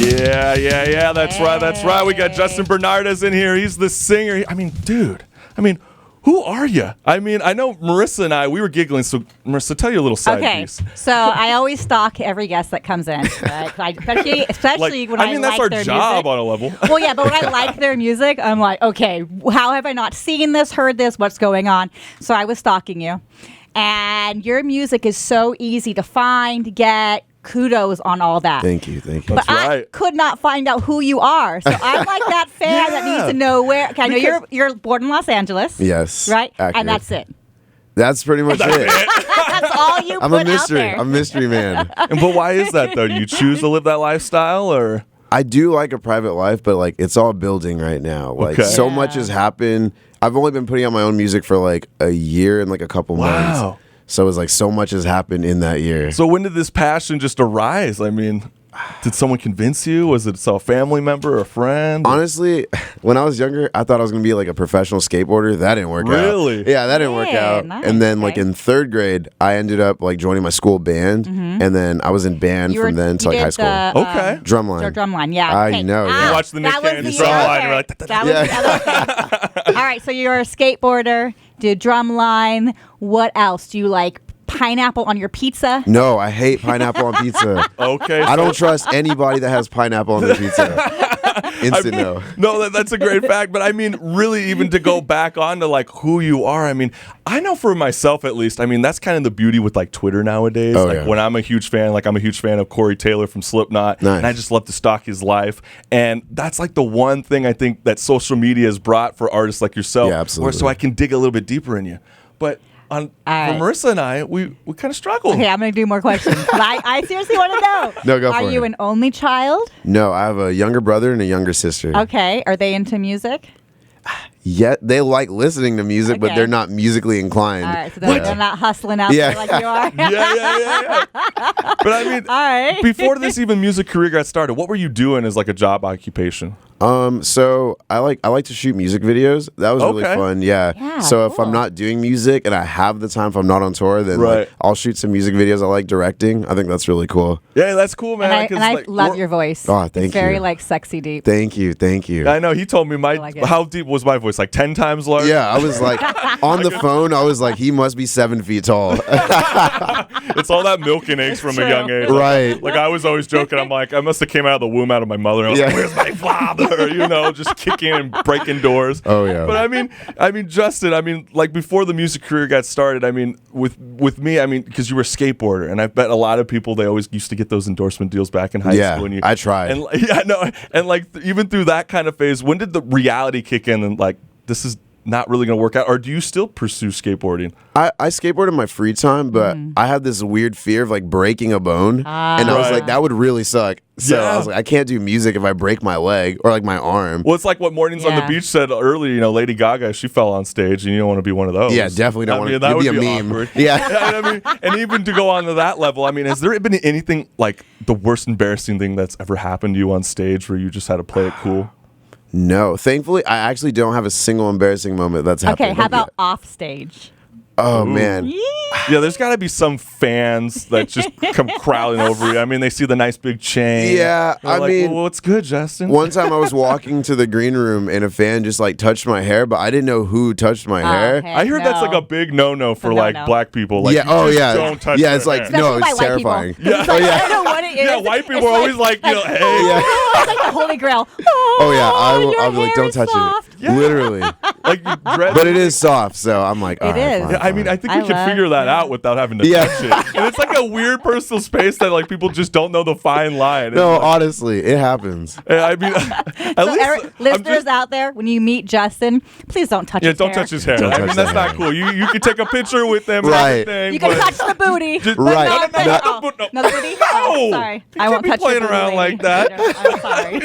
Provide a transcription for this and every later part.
Yeah. That's right. We got Justin Bernardez in here. He's the singer. I mean, dude. Who are you? I mean, I know Marissa and I, we were giggling. So, Marissa, tell you a little side piece. So I always stalk every guest that comes in, right? especially when I like that's our their job music. On a level. Well, yeah, but when I like their music, I'm like, okay, how have I not seen this, heard this? What's going on? So I was stalking you. And your music is so easy to find, get. Kudos on all that. Thank you. But I could not find out who you are. So I'm like that fan that needs to know where. Okay, I know you're born in Los Angeles. Yes. Right? Accurate. And that's it. That's pretty much it. That's all you I'm put a mystery. out there. I'm a mystery man. But why is that, though? Do you choose to live that lifestyle, or? I do like a private life, but like it's all building right now. Like so much has happened. I've only been putting out my own music for like a year and like a couple months. So it's like so much has happened in that year. So when did this passion just arise? I mean, did someone convince you? Was it a family member or a friend? Honestly, when I was younger, I thought I was going to be like a professional skateboarder. That didn't work out. Really? Yeah, that didn't work out. Nice. And then like in third grade, I ended up like joining my school band. And then I was in band from then to like high school. Okay. Drumline. Drumline, yeah. I know. You watched the Nick Cannon Drumline. You're like, that was okay. All right, so you're a skateboarder, did Drumline. What else? Do you like pineapple on your pizza? No, I hate pineapple on pizza. Okay. I don't trust anybody that has pineapple on their pizza. Instant no. No, that's a great fact. But I mean, really, even to go back on to like who you are, I mean, I know for myself at least, I mean, that's kind of the beauty with like Twitter nowadays. When I'm a huge fan, like I'm a huge fan of Corey Taylor from Slipknot. Nice. And I just love to stalk his life. And that's like the one thing I think that social media has brought for artists like yourself. Yeah, absolutely. So I can dig a little bit deeper in you. But for Marissa and I, we kind of struggle. Okay, I'm going to do more questions. But I seriously want to know. No, go for it. Are you an only child? No, I have a younger brother and a younger sister. Okay. Are they into music? Yeah, they like listening to music, but Okay. they're not musically inclined. All right, so they're not hustling out there like you are. Yeah. But I mean, All right. before this even music career got started, what were you doing as like a job occupation? So I like to shoot music videos. That was really fun. Yeah. So if I'm not doing music and I have the time, if I'm not on tour, then like, I'll shoot some music videos. I like directing. I think that's really cool. Yeah, that's cool, man. And I love your voice. Oh, thank you. It's very like sexy deep. Thank you. I know. He told me how deep was my voice? Like 10 times larger? Yeah, I was like, on the phone, I was like, he must be 7 feet tall. It's all that milk and eggs from a young age. Right. Like I was always joking. I'm like, I must have came out of the womb out of my mother. I was like, where's my father? You know, just kicking and breaking doors. Oh yeah. But I mean, Justin, I mean, like before the music career got started, I mean, with me, I mean, because you were a skateboarder, and I bet a lot of people, they always used to get those endorsement deals back in high school. And I tried. And like even through that kind of phase, when did the reality kick in and like, this is not really going to work out? Or do you still pursue skateboarding? I skateboard in my free time, but I had this weird fear of like breaking a bone. And I was like, that would really suck. So I was like, I can't do music if I break my leg or like my arm. Well, it's like what Mornings on the Beach said earlier. You know, Lady Gaga, she fell on stage, and you don't want to be one of those. Yeah, definitely don't want to. That would be a meme. awkward. Yeah. I mean, and even to go on to that level, I mean, has there been anything like the worst embarrassing thing that's ever happened to you on stage where you just had to play it cool? No, thankfully, I actually don't have a single embarrassing moment that's happened. Okay, how about off stage? Oh, man. Yeah, there's got to be some fans that just come crowding over you. I mean, they see the nice big chain. Yeah, I mean, well, what's good, Justin? One time I was walking to the green room and a fan just like touched my hair, but I didn't know who touched my hair. I heard that's like a big no-no for like black people. Like, don't touch yeah, it's their like, hair. no, it's terrifying. Yeah. I don't know what it is. Yeah, white people are always like, you know, hey. It's like the Holy Grail. Oh, yeah, I'll be like, don't touch soft. it. Yeah. Literally. Like, but it is soft, so I'm like, it is. Fine, yeah, I mean, I think we can figure that out without having to touch it. And it's like a weird personal space that like people just don't know the fine line. No, honestly, it happens. I mean, at least listeners out there, when you meet Justin, please don't touch his hair. Yeah, don't touch his hair. Don't I touch mean, the that's hair. not cool. You can take a picture with them Right. and everything. You can touch the booty. Right. No, the booty? Oh, sorry. I won't touch be playing your booty, around lady. like that. I'm sorry.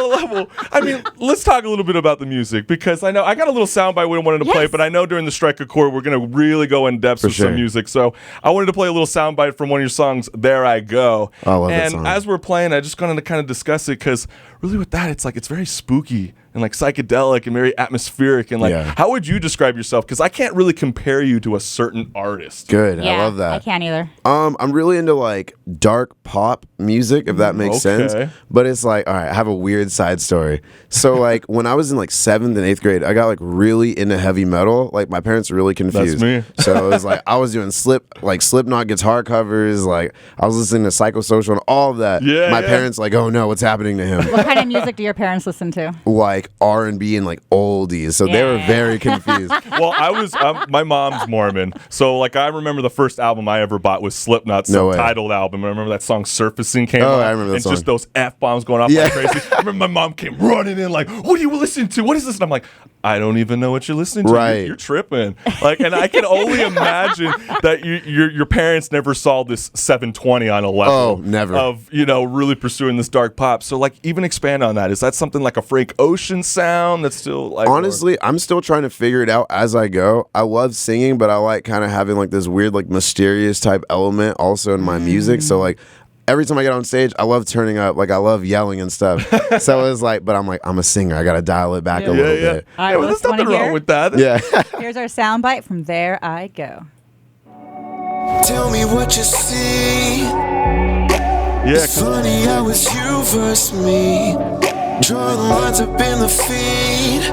Level. I mean, let's talk a little bit about the music, because I know I got a little soundbite we wanted to play, but I know during the Strike a Chord we're going to really go in depth with some music. So I wanted to play a little soundbite from one of your songs, There I Go. I love that song. And as we're playing, I just wanted to kind of discuss it, because really with that, it's like it's very spooky and like psychedelic and very atmospheric. And like, how would you describe yourself? Because I can't really compare you to a certain artist. Good. I love that. I can't either. I'm really into like dark pop music, if that makes sense. But it's like, all right, I have a weird side story. So like when I was in like 7th and 8th grade, I got like really into heavy metal. Like my parents were really confused. That's me. So it was like I was doing Slipknot guitar covers. Like I was listening to Psychosocial and all of that. My parents like, oh no, what's happening to him? What kind of music do your parents listen to? Like R&B and like oldies. So they were very confused. Well, I was my mom's Mormon, so like I remember the first album I ever bought was Slipknot's titled album. I remember that song "Surfacing" came out, I remember that and song. Just those F-bombs going off like crazy. I remember my mom came running in like, "What are you listening to? What is this?" And I'm like, "I don't even know what you're listening to. Right. You're tripping." Like, and I can only imagine that your parents never saw this 720 on a level. Oh, never. Of really pursuing this dark pop. So like, even expand on that. Is that something like a Frank Ocean sound that's still like? Honestly, I'm still trying to figure it out as I go. I love singing, but I like kind of having like this weird like mysterious type element also in my music. So like every time I get on stage, I love turning up. Like I love yelling and stuff. So it's like, but I'm a singer. I got to dial it back a little bit. All right, well, there's nothing wrong with that. Yeah. Here's our soundbite from There I Go. Tell me what you see. It's funny how it's you versus me. Drawing lines up in the feed.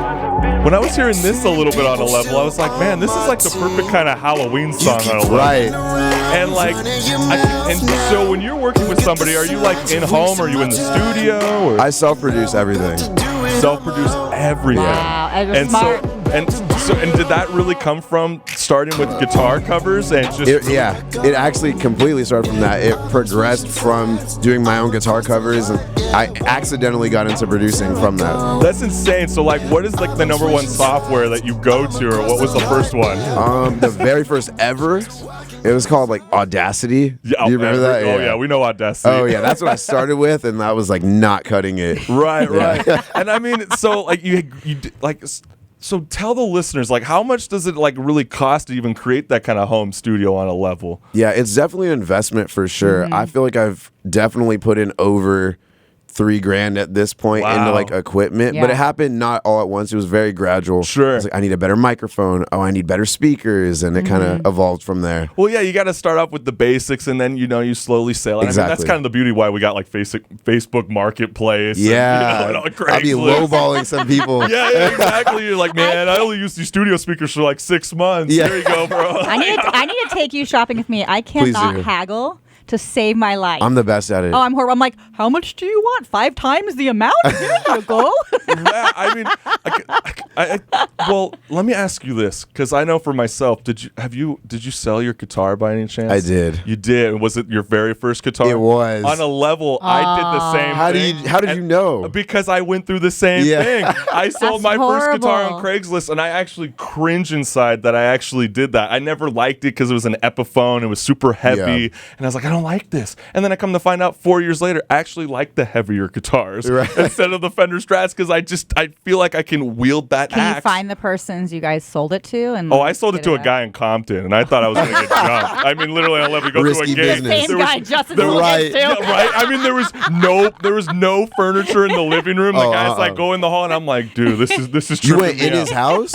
When I was hearing this a little bit on a level, I was like, man, this is like the perfect kind of Halloween song on a level. Right. And like, so when you're working with somebody, are you like in home? Are you in the studio? Or? I self-produce everything. Self-produce everything. Wow, and smart. And did that really come from starting with guitar covers and just? It actually completely started from that. It progressed from doing my own guitar covers, and I accidentally got into producing from that. That's insane. So like, what is like the number one software that you go to, or what was the first one? The very first ever. It was called like Audacity. Yeah, do you remember that? Oh yeah, we know Audacity. Oh yeah, that's what I started with, and that was like not cutting it. Right. And I mean, so like you like. So tell the listeners, like, how much does it like really cost to even create that kind of home studio on a level? Yeah, it's definitely an investment for sure. I feel like I've definitely put in over $3,000 at this point into like equipment, but it happened not all at once. It was very gradual. Sure. I was like, I need a better microphone. Oh, I need better speakers, and it kind of evolved from there. Well, yeah, you got to start off with the basics, and then you slowly sell it. Exactly. I mean, that's kind of the beauty why we got like Facebook Marketplace. Yeah, and, I'll be lowballing some people. Yeah, exactly. You're like, man, I only used these studio speakers for like 6 months. Yeah. There you go, bro. I need to take you shopping with me. I cannot haggle to save my life. I'm the best at it. Oh, I'm horrible. I'm like, how much do you want? 5 times the amount? Here you go. Yeah, I mean, well, let me ask you this, because I know for myself, did you sell your guitar by any chance? I did. You did. Was it your very first guitar? It was. On a level, I did the same thing. How did you know? Because I went through the same thing. I sold my first guitar on Craigslist, and I actually cringe inside that I actually did that. I never liked it because it was an Epiphone. It was super heavy, and I was like, I don't like this. And then I come to find out 4 years later, I actually like the heavier guitars instead of the Fender Strats, because I feel like I can wield that axe. Can you find the persons you guys sold it to? And I sold it to a guy in Compton, and I thought I was going to get jumped. I mean, literally, I'll let me go Risky to a gate. business. Same guy, Justin Right. too. Yeah, right. I mean, there was no furniture in the living room. The guy's like go in the hall, and I'm like, dude, this is You tripping went me in out. his house?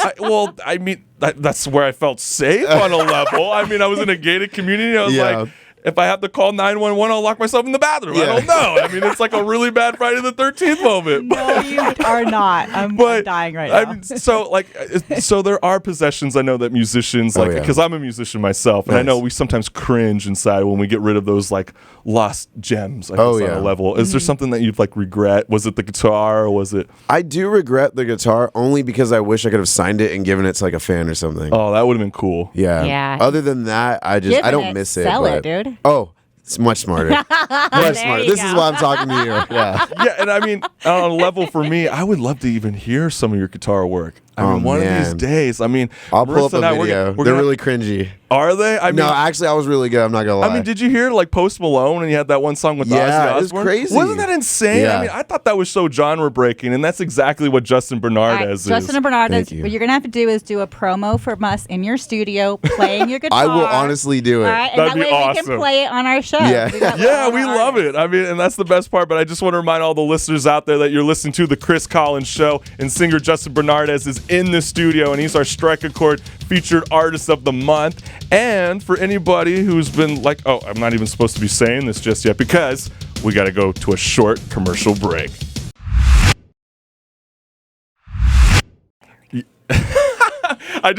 I mean, that's where I felt safe on a level. I mean, I was in a gated community. I was like, if I have to call 911, I'll lock myself in the bathroom. I don't know. I mean, it's like a really bad Friday the 13th moment. No, you are not. I'm dying right now. I mean, so there are possessions I know that musicians like, because I'm a musician myself, and I know we sometimes cringe inside when we get rid of those like lost gems. I guess, on a level. Is there something that you've like regret? Was it the guitar, or was it? I do regret the guitar only because I wish I could have signed it and given it to like a fan or something. Oh, that would have been cool. Yeah. Other than that, I don't miss it. Sell it, dude. Oh, it's much smarter. Much smarter. This is why I'm talking to you. Yeah. Yeah, and I mean, on a level for me, I would love to even hear some of your guitar work. I mean, one of these days. I mean, I'll pull up a video. They're really cringy. Are they? I mean, no, actually, I was really good. I'm not gonna lie. I mean, did you hear like Post Malone and he had that one song with Ozzy Osbourne? It was crazy. Wasn't that insane? Yeah. I mean, I thought that was so genre breaking, and that's exactly what Justin Bernardez is. Justin Bernardez, what you're gonna have to do is do a promo from us in your studio, playing your guitar. I will honestly do it. All right, and That'd that be way awesome. we can play it on our show. Yeah, yeah, we love it. I mean, and that's the best part. But I just want to remind all the listeners out there that you're listening to the Chris Collins Show, and singer Justin Bernardez is in the studio, and he's our Strike a Chord featured artist of the month. And for anybody who's been like, oh, I'm not even supposed to be saying this just yet because we got to go to a short commercial break. I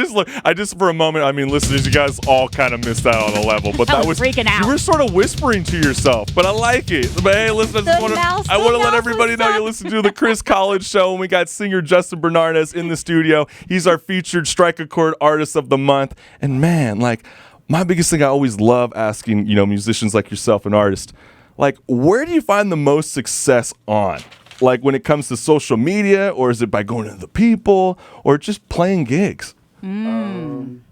just for a moment, I mean, listeners, you guys all kind of missed out on a level, but that was freaking out. You were sort of whispering to yourself, but I like it. But hey, listen, I want to let everybody know you listen to the Chris Collins Show, and we got singer Justin Bernardez in the studio. He's our featured Strike a Chord artist of the month, and man, like my biggest thing I always love asking, musicians like yourself, an artist, like where do you find the most success on? Like when it comes to social media, or is it by going to the people, or just playing gigs? I'm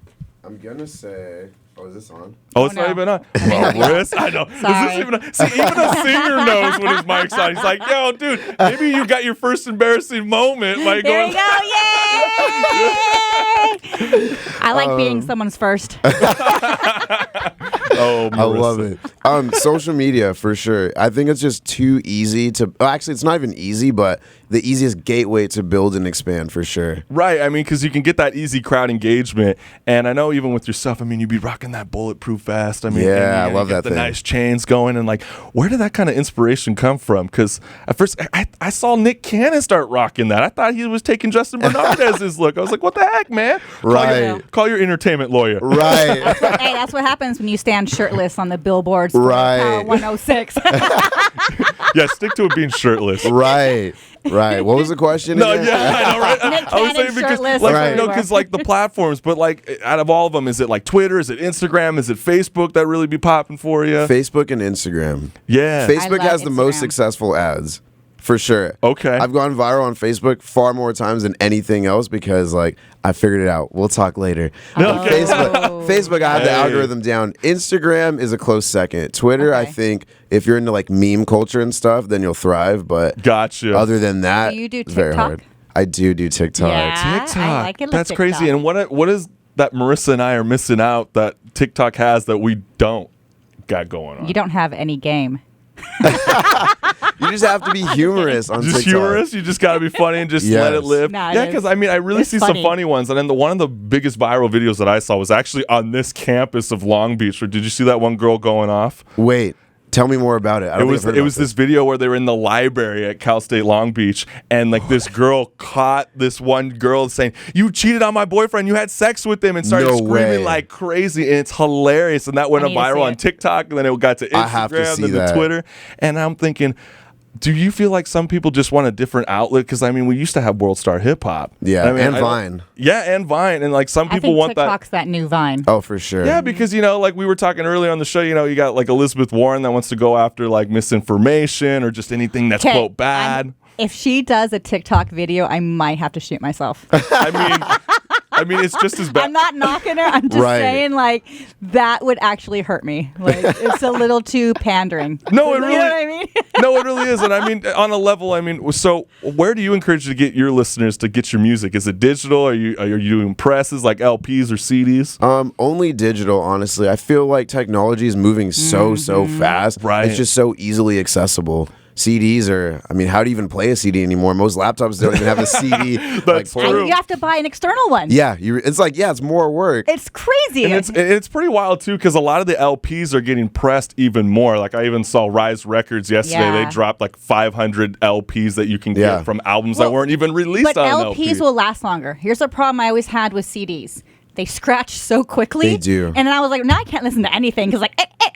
gonna say, is this on? Oh, it's not even on. Well, Chris, I know. Sorry. Even a singer knows when his mic's on. He's like, yo, dude, maybe you got your first embarrassing moment by There going. we go! Yay! I like being someone's first. Oh, I love it. Social media for sure. I think it's just too easy to. Actually, it's not even easy, but the easiest gateway to build and expand for sure. Right. I mean, because you can get that easy crowd engagement, and I know even with yourself, I mean, you'd be rocking that bulletproof vest. I mean, yeah, and I love that the thing. nice chains going, and like, where did that kind of inspiration come from? Because at first, I saw Nick Cannon start rocking that. I thought he was taking Justin Bernardez's look. I was like, what the heck, man? Right. Call your entertainment lawyer. Right. Hey, that's what happens when you stand shirtless on the billboards. For Right. Power 106. Yeah, stick to it being shirtless. Right. Right. What was the question? No, again? yeah, I know, right? Nick I was Cannon saying because, shirtless like, everywhere. because like the platforms, but like out of all of them, is it like Twitter? Is it Instagram? Is it Facebook that really be popping for you? Facebook and Instagram. Yeah. Facebook love has the most Instagram. successful ads. For sure. Okay. I've gone viral on Facebook far more times than anything else because, like, I figured it out. We'll talk later. Okay. Facebook, I have the algorithm down. Instagram is a close second. Twitter, I Okay. think, if you're into, like, meme culture and stuff, then you'll thrive. But Gotcha. other than that, Do you do it's very TikTok? hard. I do TikTok. Yeah. TikTok. I like it with That's crazy. TikTok. And what is that Marissa and I are missing out that TikTok has that we don't got going on? You don't have any game. You just have to be humorous on Just TikTok. humorous. You just gotta be funny and just Yes. let it live. No, it Yeah, is. because I mean, I really It's see funny. some funny ones. And then one of the biggest viral videos that I saw was actually on this campus of Long Beach. Did you see that one girl going off? Wait. Tell me more about it. I It don't was think I've heard this about video where they were in the library at Cal State Long Beach, and like this girl caught this one girl saying, "You cheated on my boyfriend. You had sex with him," and started No screaming way. like crazy. And it's hilarious. And that went I need to viral see on it. TikTok, and then it got to Instagram, I have to see then to that. Twitter. And I'm thinking, do you feel like some people just want a different outlet? Because I mean, we used to have World Star Hip Hop. Yeah, I mean, and Vine. Yeah, and Vine, and like some I people think want that. TikTok's that new Vine. Oh, for sure. Yeah, because like we were talking earlier on the show, you got like Elizabeth Warren that wants to go after like misinformation or just anything that's 'Kay, quote bad. If she does a TikTok video, I might have to shoot myself. I mean, it's just as bad. I'm not knocking her. I'm just Right. saying, like, that would actually hurt me. Like, it's a little too pandering. No, it You know really- what I mean? No, it really is. And I mean, on a level, I mean, so where do you encourage to get your listeners to get your music? Is it digital? Are you doing presses like LPs or CDs? Only digital, honestly. I feel like technology is moving so fast. Right. It's just so easily accessible. CDs are, I mean, how do you even play a CD anymore? Most laptops don't even have a CD. That's port. true. And you have to buy an external one. Yeah, it's like, it's more work. It's crazy. And it's pretty wild too, because a lot of the LPs are getting pressed even more. Like I even saw Rise Records yesterday; Yeah. they dropped like 500 LPs that you can Yeah. get from albums that weren't even released but on an LPs LP. will last longer. Here's a problem I always had with CDs. They scratch so quickly. They do. And then I was like, now I can't listen to anything because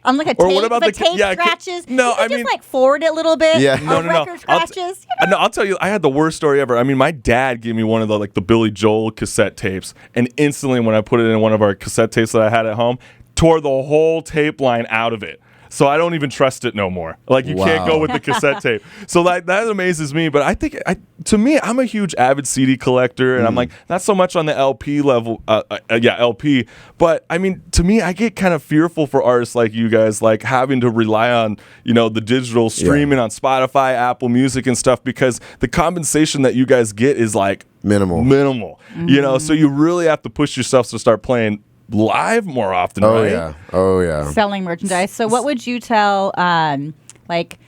I'm like a Or tape. what about if the a tape yeah, scratches, no, you can I mean- just like forward it a little bit. Yeah. A No, record scratches. I'll tell you, I had the worst story ever. I mean, my dad gave me one of the Billy Joel cassette tapes, and instantly when I put it in one of our cassette tapes that I had at home, tore the whole tape line out of it. so I don't even trust it no more. Like, you can't go with the cassette tape. So that amazes me. But I think, to me, I'm a huge avid CD collector, and I'm like, not so much on the LP level, LP. But I mean, to me, I get kind of fearful for artists like you guys, like having to rely on, the digital streaming on Spotify, Apple Music, and stuff, because the compensation that you guys get is like minimal. So you really have to push yourself to start playing live more often, right? Oh yeah. Selling merchandise. So what would you tell like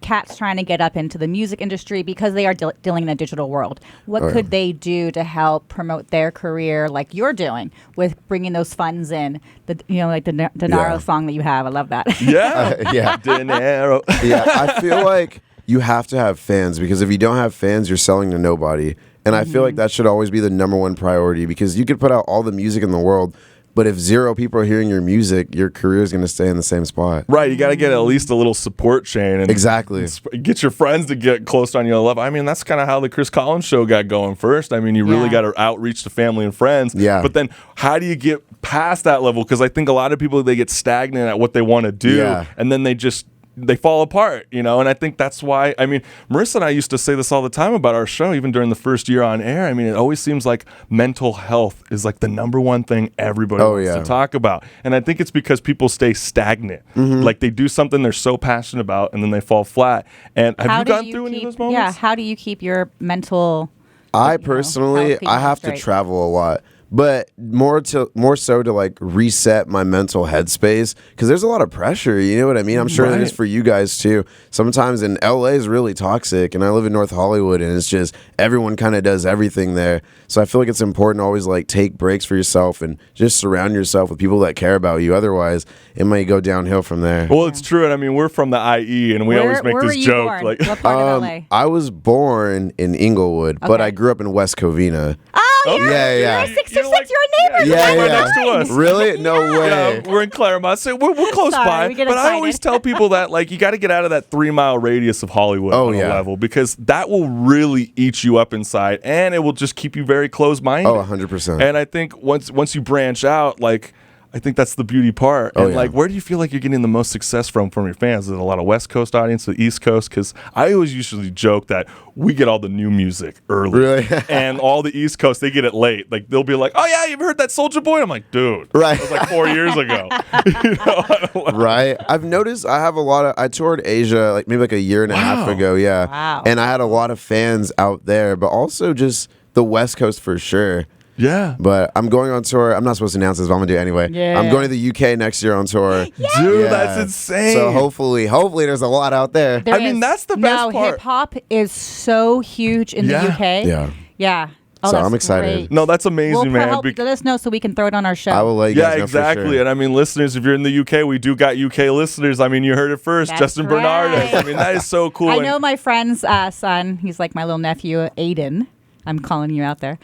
cats trying to get up into the music industry because they are dealing in a digital world? What could they do to help promote their career like you're doing with bringing those funds in? Like the Dinero song that you have. I love that. Yeah. Dinero. Yeah, I feel like you have to have fans, because if you don't have fans, you're selling to nobody. And I feel like that should always be the number one priority, because you could put out all the music in the world, but if 0 people are hearing your music, your career is going to stay in the same spot. Right. You got to get at least a little support chain. And exactly. Get your friends to get close on your level. I mean, that's kind of how the Chris Collins Show got going first. I mean, you really got to outreach to family and friends. Yeah. But then how do you get past that level? Because I think a lot of people, they get stagnant at what they want to do. And then they fall apart, and I think that's why, I mean, Marissa and I used to say this all the time about our show, even during the first year on air. I mean, it always seems like mental health is like the number one thing everybody wants to talk about. And I think it's because people stay stagnant. Like, they do something they're so passionate about, and then they fall flat. And have you gone through any of those moments? Yeah, how do you keep your mental I personally, I have to travel a lot. But more so to like reset my mental headspace, because there's a lot of pressure, you know what I mean? I'm sure it is for you guys too. Sometimes, in LA is really toxic, and I live in North Hollywood, and it's just everyone kind of does everything there. So I feel like it's important to always like take breaks for yourself and just surround yourself with people that care about you. Otherwise, it might go downhill from there. Well, it's true, and I mean, we're from the IE, and we always make this joke. Born? Like, what part of LA? I was born in Inglewood, but I grew up in West Covina. You're 626. You're a neighbor. Right next to us. Really? No way. Yeah, we're in Claremont. So we're close by. But I always tell people that, like, you got to get out of that 3-mile radius of Hollywood on a level, because that will really eat you up inside, and it will just keep you very close-minded. Oh, 100%. And I think once you branch out, like, I think that's the beauty part. And like, where do you feel like you're getting the most success from your fans? Is it a lot of West Coast audience, the East Coast? Because I always usually joke that we get all the new music early. Really? And all the East Coast, they get it late. Like, they'll be like, oh yeah, you've heard that Soulja Boy? I'm like, dude, right. It was like 4 years ago. Right. I've noticed I have I toured Asia like maybe like a year and a half ago. Yeah. Wow. And I had a lot of fans out there, but also just the West Coast for sure. Yeah. But I'm going on tour. I'm not supposed to announce this, but I'm going to do it anyway. Yeah. I'm going to the UK next year on tour. Dude, that's insane. So hopefully there's a lot out there. There I mean, that's the best part. Hip hop is so huge in the UK. Yeah. Yeah. Oh, so I'm excited. Great. No, that's amazing, man. Let us know so we can throw it on our show. I will let you guys know exactly. for sure. And I mean, listeners, if you're in the UK, we do got UK listeners. I mean, you heard it first. That's Justin Bernardez. I mean, that is so cool. I know my friend's son. He's like my little nephew, Aiden. I'm calling you out there.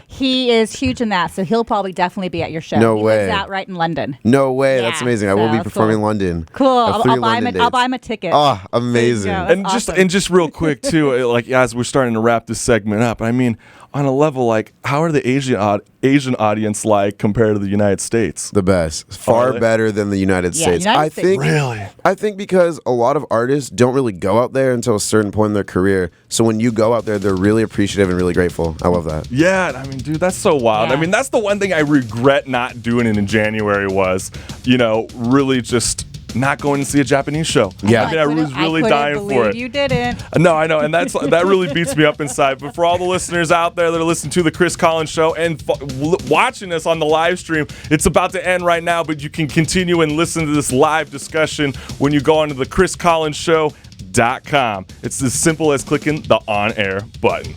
He is huge in that, so he'll probably definitely be at your show. No he way. lives out right in London. No way. That's amazing. I will be performing in London. Cool. I'll buy him a ticket. Oh, amazing. And awesome. just real quick too, like as we're starting to wrap this segment up, I mean, on a level like, how are the Asian audience like compared to the United States? The best. Far better than the United States. I think really. I think because a lot of artists don't really go out there until a certain point in their career. So when you go out there, they're really appreciative and really grateful. I love that. Yeah, I mean, dude, that's so wild. Yeah. I mean, that's the one thing I regret not doing it in January was, really just not going to see a Japanese show. Yeah. I mean, I was really dying for it. You didn't. No, I know, and that really beats me up inside. But for all the listeners out there that are listening to the Chris Collins Show and watching us on the live stream, it's about to end right now, but you can continue and listen to this live discussion when you go onto the chriscollinsshow.com. It's as simple as clicking the on-air button.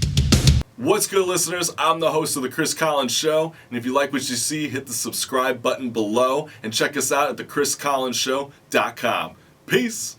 What's good, listeners? I'm the host of the Chris Collins Show, and if you like what you see, hit the subscribe button below and check us out at thechriscollinsshow.com. Peace.